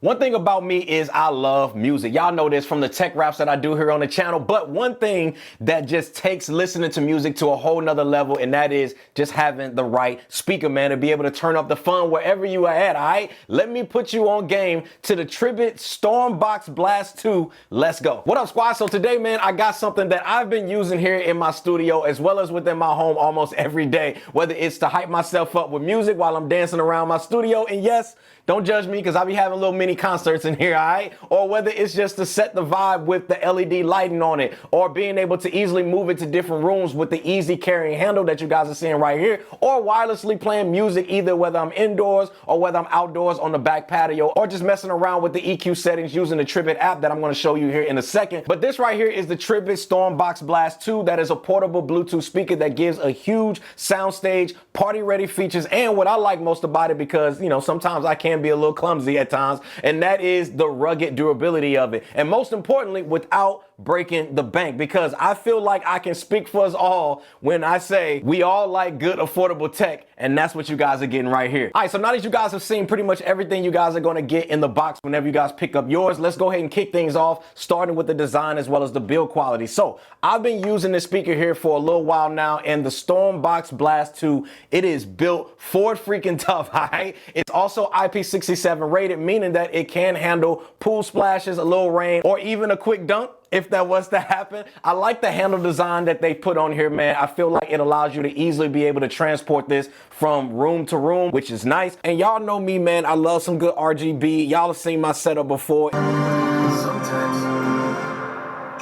One thing about me is I love music. Y'all know this from the tech raps that I do here on the channel, but one thing that just takes listening to music to a whole nother level, and that is just having the right speaker, man, to be able to turn up the fun wherever you are at, all right? Let me put you on game to the TRIBIT StormBox Blast 2. Let's go. What up, squad? So today, man, I got something that I've been using here in my studio as well as within my home almost every day, whether it's to hype myself up with music while I'm dancing around my studio, and yes, don't judge me because I be having little mini concerts in here, all right? Or whether it's just to set the vibe with the LED lighting on it, or being able to easily move it to different rooms with the easy carrying handle that you guys are seeing right here, or wirelessly playing music either whether I'm indoors or whether I'm outdoors on the back patio, or just messing around with the EQ settings using the TRIBIT app that I'm going to show you here in a second. But this right here is the TRIBIT StormBox Blast 2. That is a portable Bluetooth speaker that gives a huge soundstage, party-ready features, and what I like most about it, because, you know, sometimes I can be a little clumsy at times, and that is the rugged durability of it. And most importantly, without breaking the bank, because I feel like I can speak for us all when I say we all like good, affordable tech, and that's what you guys are getting right here. All right, so now that you guys have seen pretty much everything you guys are going to get in the box whenever you guys pick up yours, let's go ahead and kick things off, starting with the design as well as the build quality. So I've been using this speaker here for a little while now, and the StormBox Blast 2, it is built for freaking tough, all right? It's also IP67 rated, meaning that it can handle pool splashes, a little rain, or even a quick dunk if that was to happen. I like the handle design that they put on here, man. I feel like it allows you to easily be able to transport this from room to room, which is nice. And y'all know me, man. I love some good RGB. Y'all have seen my setup before. Sometimes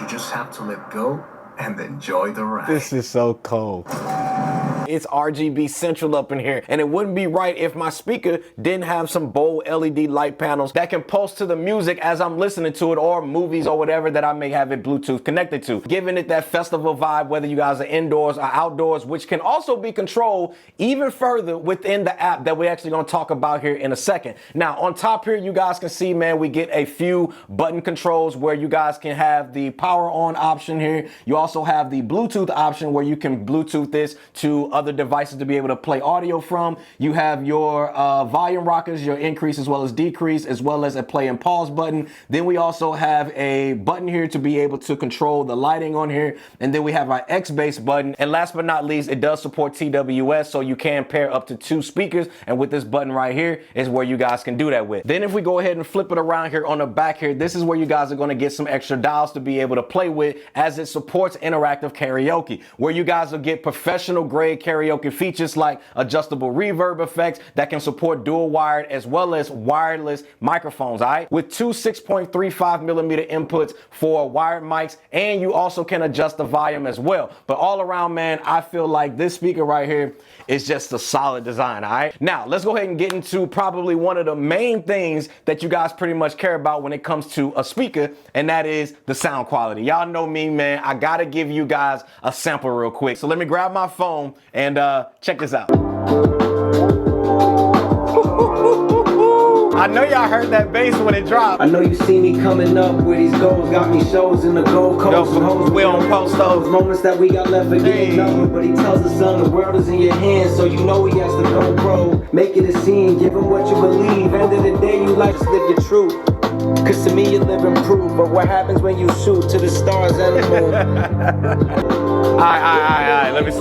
you just have to let go and enjoy the ride. This is so cold. It's RGB central up in here, and it wouldn't be right if my speaker didn't have some bold LED light panels that can pulse to the music as I'm listening to it, or movies or whatever that I may have it Bluetooth connected to, giving it that festival vibe whether you guys are indoors or outdoors, which can also be controlled even further within the app that we're actually going to talk about here in a second. Now on top here, you guys can see, man, we get a few button controls where you guys can have the power on option here. You also have the Bluetooth option where you can Bluetooth this to other devices to be able to play audio from. You have your volume rockers, your increase as well as decrease, as well as a play and pause button. Then we also have a button here to be able to control the lighting on here. And then we have our X bass button. And last but not least, it does support TWS, so you can pair up to 2 speakers. And with this button right here is where you guys can do that with. Then if we go ahead and flip it around here on the back here, this is where you guys are going to get some extra dials to be able to play with, as it supports interactive karaoke, where you guys will get professional grade karaoke features like adjustable reverb effects that can support dual wired as well as wireless microphones, all right, with 2 6.35 millimeter inputs for wired mics, and you also can adjust the volume as well. But all around, man, I feel like this speaker right here is just a solid design, all right? Now let's go ahead and get into probably one of the main things that you guys pretty much care about when it comes to a speaker, and that is the sound quality. Y'all know me, man. I gotta give you guys a sample real quick. So let me grab my phone and check this out. I know y'all heard that bass when it dropped. I know you see me coming up with these goals, got me shows in the Gold Coast. We don't post those moments that we got left for getting over, but he tells the son the world is in your hands, so you know he has to go pro. Make it a scene, give him what you believe. End of the day, you like to live your truth. Cause to me you live and prove, but what happens when you shoot to the stars and the moon? Alright, let me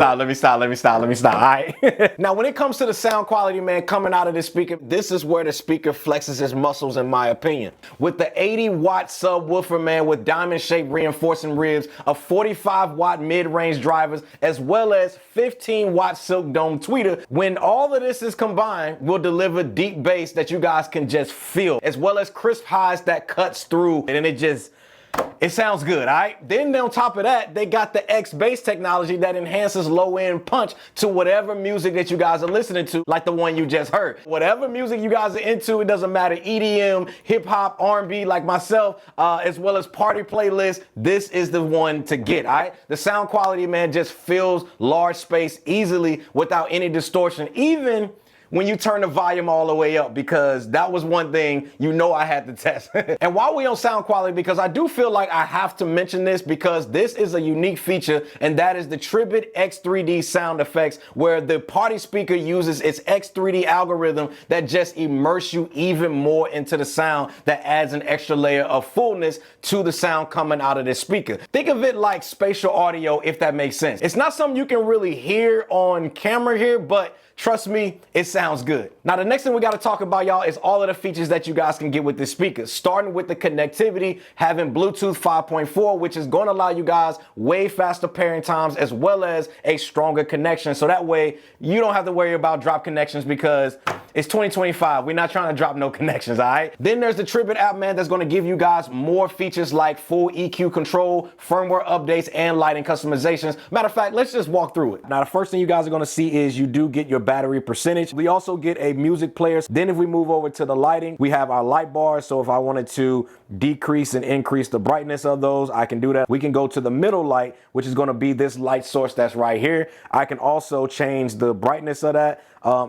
stop, alright? Now when it comes to the sound quality, man, coming out of this speaker, this is where the speaker flexes its muscles in my opinion. With the 80-watt subwoofer, man, with diamond-shaped reinforcing ribs, a 45-watt mid-range drivers, as well as 15-watt silk dome tweeter, when all of this is combined, will deliver deep bass that you guys can just feel, as well as crisp highs that cuts through, and it sounds good, all right? Then on top of that, they got the X bass technology that enhances low-end punch to whatever music that you guys are listening to, like the one you just heard. Whatever music you guys are into, it doesn't matter, EDM, hip-hop, R&B, like myself, as well as party playlists, this is the one to get, all right? The sound quality, man, just fills large space easily without any distortion, even when you turn the volume all the way up, because that was one thing you know I had to test. And while we on sound quality, because I do feel like I have to mention this because this is a unique feature, and that is the TRIBIT X3D sound effects, where the party speaker uses its X3D algorithm that just immerse you even more into the sound, that adds an extra layer of fullness to the sound coming out of this speaker. Think of it like spatial audio, if that makes sense. It's not something you can really hear on camera here, but trust me, it sounds good. Now, the next thing we got to talk about, y'all, is all of the features that you guys can get with this speaker. Starting with the connectivity, having Bluetooth 5.4, which is going to allow you guys way faster pairing times, as well as a stronger connection. So that way you don't have to worry about drop connections, because it's 2025. We're not trying to drop no connections, all right? Then there's the TRIBIT app, man, that's going to give you guys more features like full EQ control, firmware updates, and lighting customizations. Matter of fact, let's just walk through it. Now, the first thing you guys are going to see is you do get your battery percentage. We also get a music player. Then if we move over to the lighting, we have our light bars. So if I wanted to decrease and increase the brightness of those, I can do that. We can go to the middle light, which is going to be this light source that's right here. I can also change the brightness of that,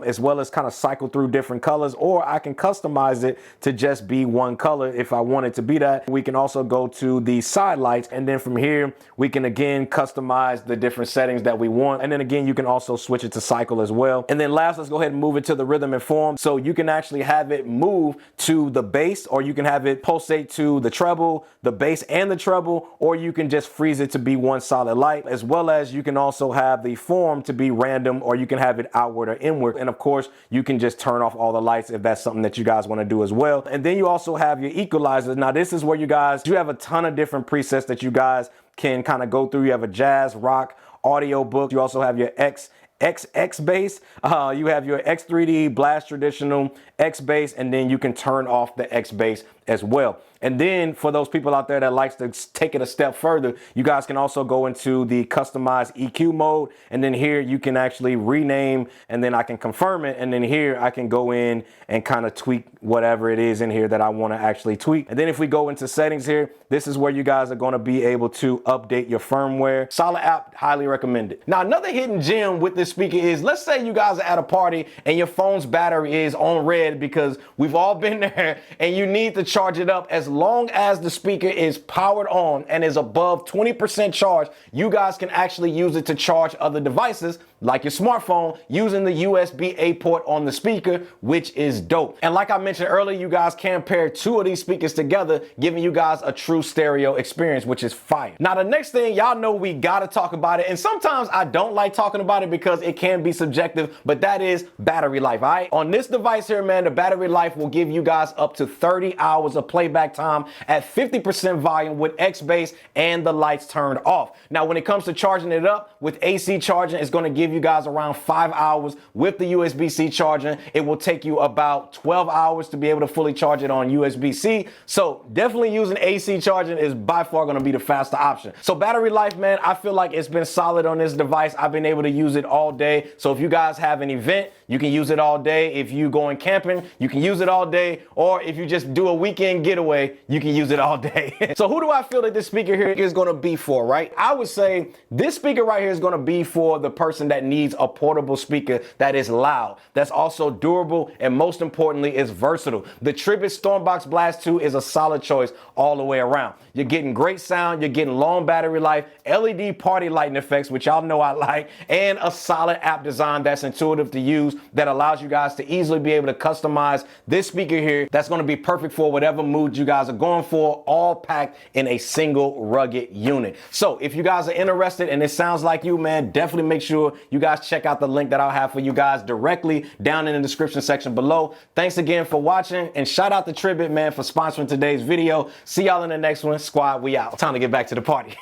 as well as kind of cycle through different colors, or I can customize it to just be one color if I want it to be that. We can also go to the side lights, and then from here we can again customize the different settings that we want. And then again, you can also switch it to cycle as well. And then last, let's go ahead and move it to the rhythm and form. So you can actually have it move to the bass, or you can have it pulsate to the treble, the bass and the treble, or you can just freeze it to be one solid light, as well as you can also have the form to be random, or you can have it outward or inward. And of course, you can just turn off all the lights if that's something that you guys want to do as well. And then you also have your equalizers. Now, this is where you have a ton of different presets that you guys can kind of go through. You have a jazz, rock, audio book. You also have your XX bass. You have your X3D, Blast Traditional, X bass, and then you can turn off the X bass as well. And then for those people out there that likes to take it a step further, you guys can also go into the customized EQ mode. And then here you can actually rename, and then I can confirm it. And then here I can go in and kind of tweak whatever it is in here that I want to actually tweak. And then if we go into settings here, this is where you guys are going to be able to update your firmware. Solid app, highly recommended. Now, another hidden gem with this speaker is, let's say you guys are at a party and your phone's battery is on red, because we've all been there, and you need to charge it up. As long as the speaker is powered on and is above 20% charge, you guys can actually use it to charge other devices like your smartphone using the USB-A port on the speaker, which is dope. And like I mentioned earlier, you guys can pair two of these speakers together, giving you guys a true stereo experience, which is fire. Now, the next thing, y'all know we gotta talk about it, and sometimes I don't like talking about it because it can be subjective, but that is battery life, all right? On this device here, man, the battery life will give you guys up to 30 hours of playback time at 50% volume with X bass and the lights turned off. Now, when it comes to charging it up with AC charging, it's gonna give you guys around 5 hours. With the USB-C charging, it will take you about 12 hours to be able to fully charge it on USB-C. So definitely using AC charging is by far going to be the faster option. So battery life, man, I feel like it's been solid on this device. I've been able to use it all day. So if you guys have an event, you can use it all day. If you going camping, you can use it all day. Or if you just do a weekend getaway, you can use it all day. So who do I feel that this speaker here is going to be for, right? I would say this speaker right here is going to be for the person that needs a portable speaker that is loud, that's also durable, and most importantly is versatile. The TRIBIT StormBox Blast 2 is a solid choice all the way around. You're getting great sound, you're getting long battery life, LED party lighting effects, which y'all know I like, and a solid app design that's intuitive to use, that allows you guys to easily be able to customize this speaker here that's going to be perfect for whatever mood you guys are going for, all packed in a single rugged unit. So if you guys are interested and it sounds like you, man, definitely make sure you guys check out the link that I'll have for you guys directly down in the description section below. Thanks again for watching, and shout out to TRIBIT, man, for sponsoring today's video. See y'all in the next one. Squad, we out. Time to get back to the party.